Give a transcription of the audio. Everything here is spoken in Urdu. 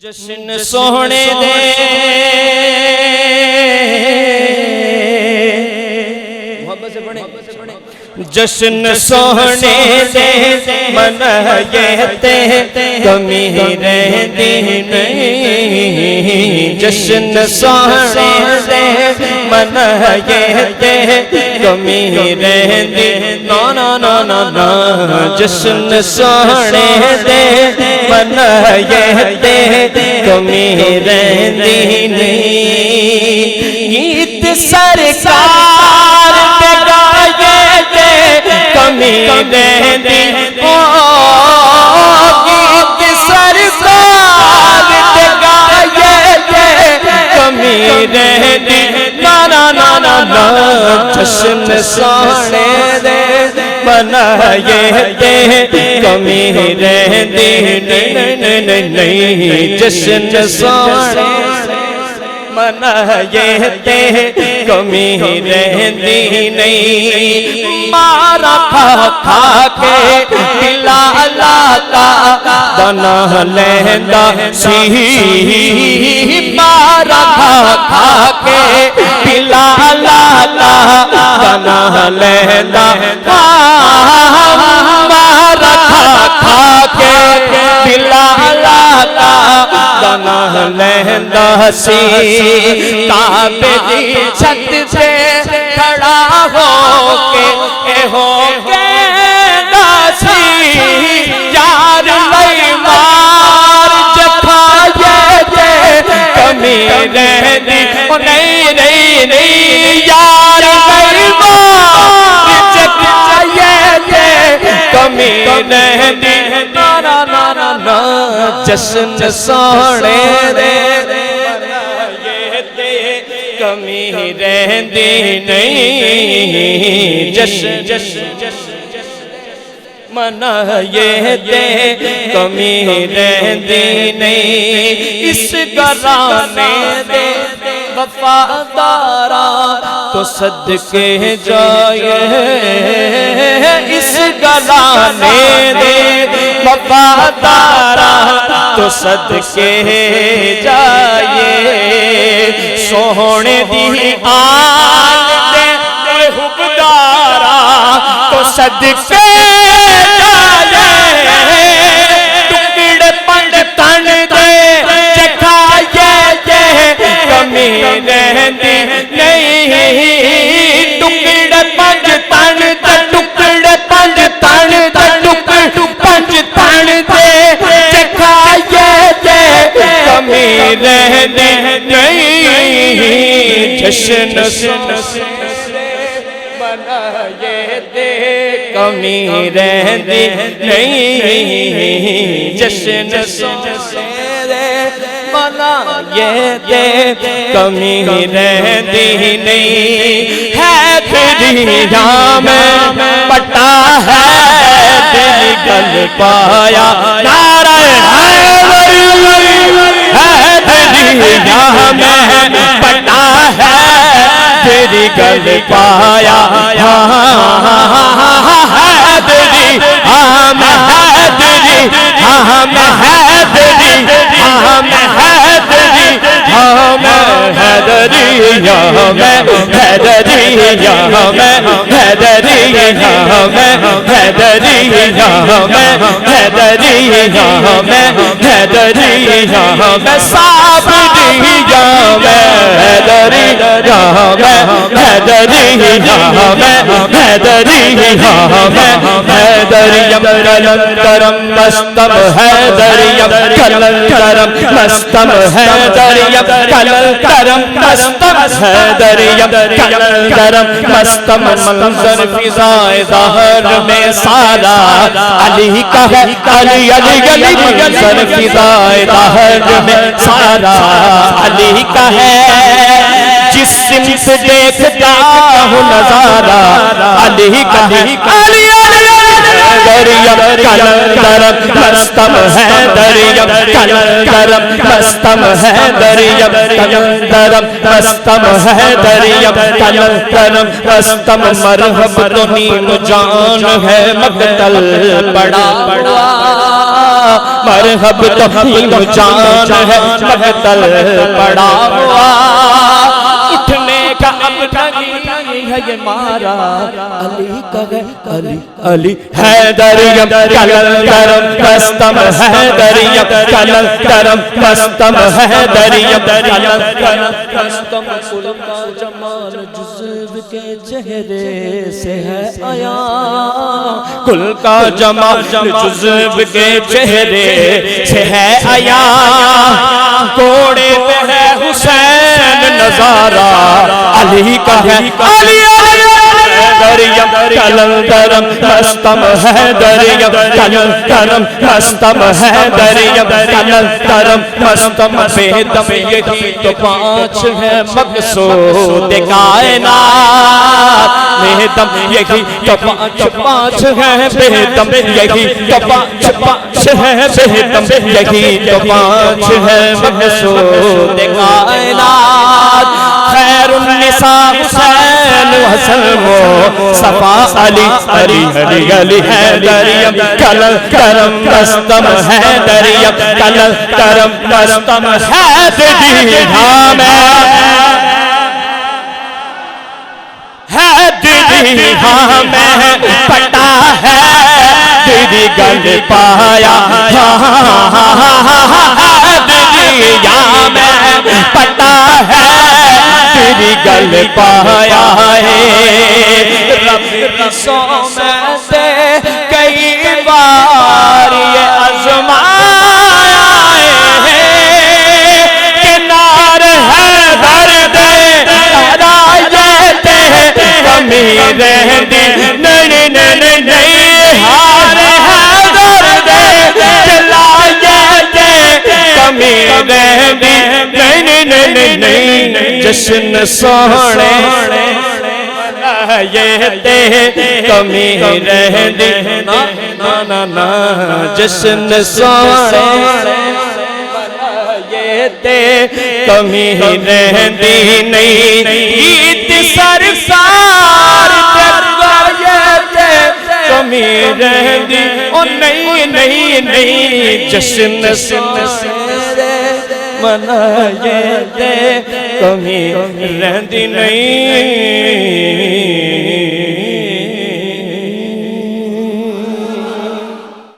جشن سونے دے محبت سے پڑھیں جشن سونے دے منایتے کمی رہتی نہیں جشن سونے دے منایتے کمی رہتی نا نا نا نا نا جشن سونے دے منایتے کمی رہتی نہیں عید سرکار پہ گائے کمی رہتی عید سرکار پہ گائے کمی رہتی نا نا نا نا نا جشن سونے دے منایتے کمی رہتی نہیں جشن سونے منایتے کمی رہتی نہیں مارا کھا کے بلالا کا دنا لہندا سی مارا کھا کے بلالا کا دنا لہندا مارا کھا کے بلالا کا دنا لہندا سی کعبے دی چھت پہ کھڑا ہو کے سی یار لئی مار جکھائے کمی رہتی نہیں یار لئی مار جکھائے کمی رہتی نا نا نا نا جشن سونے دے کمی رہتی نہیں جشن منایتے کمی رہتی نہیں اس گھرانے دے وفادارا تو صدقے جائے اس گھرانے دے وفادارا تو صدقے جائے سونے دی آن دے حقدارا تو صدقے جائے ٹکڑ پنڈ تن دے چکھائے کمی رہتی نہیں ٹکڑ پنج تن دے ٹکڑ پنج تن دے ٹکڑ پنج تن دے چکھائے کمی رہتی نہیں جشن منایتے کمی رہتی نہیں جشن منایتے کمی رہتی نہیں ہے دنیا میں پٹا ہے دل گل پایا نعرہ ہے دنیا میں پٹا ہے تیری گل پایا حیدری ہم حیدری ہم حیدری ہم حیدری ہم حیدری ہم حیدری ہم حیدری ہم حیدری ہم حیدری ہم حیدری ہم صابری ہم حیدری ہم حیدری ہم حیدری ہم حیدریم کلم کرم مستم حیدریم کلم کرم مستم حیدریم کلم کرم مستم حیدریم کلم کرم مستم منظر فضائے ظاہر میں سارا علی کا ہے علی علی علی منظر فضائے ظاہر میں سارا علی کا ہے جس سمت دیکھتا ہوں نظارہ علی کا ہے علی دریم کلم کرم مستم ہے دریم کلم کرم مستم ہے دریم کلم کرم مستم ہے دریم کلم کرم مستم مرحب تو نیم جان ہے مقتل پڑا مرحب تفہیم جان ہے مقتل پڑا ہوا اٹھنے کا اب نہیں ہے یہ مارا علی کا ہے علی حیدریم کلندرم کستم حیدریم کلندرم کستم حیدریم کلندرم کستم کل کا جمال جزو کے چہرے سے ہے آیا کل کا جمال جزو کے چہرے سے ہے آیا کوڑے پہ ہے حسین نظارہ علی کا ہے علی حیدریم کلندرم کستم حیدریم کلندرم کستم حیدریم کلندرم کستم بےدم یہی تو پانچ ہے مقصود کائنات بےدم یہی تو پانچ ہے بےدم یہی تو پانچ ہے بےدم یہی تو پانچ ہے مقصود کائنات خیر النساء حسین حسن مصطفیٰ علی علی علی علی حیدریم کلندرم کستم حیدریم کلندرم کستم حیدریم ہمیں پٹا ہے تیری گل پایا دنیا میں پٹا ہے تیری گل پایا ہے رب رسوں میں سے کئی بار یہ آزمایا ہے کہ نار ہے درد رایتے کمی رہتی نہیں نہیں نہیں ہار ہے درد جلایتے کمی رہتی نہیں نہیں نہیں جشن سونے یہ تے کمی رہتی نا نا نا جشن سونے یہ تے کمی رہتی نہیں عید سرکار کمی رہتی او نہیں نہیں نہیں جشن سونے منائے تے کمی رہتی نہیں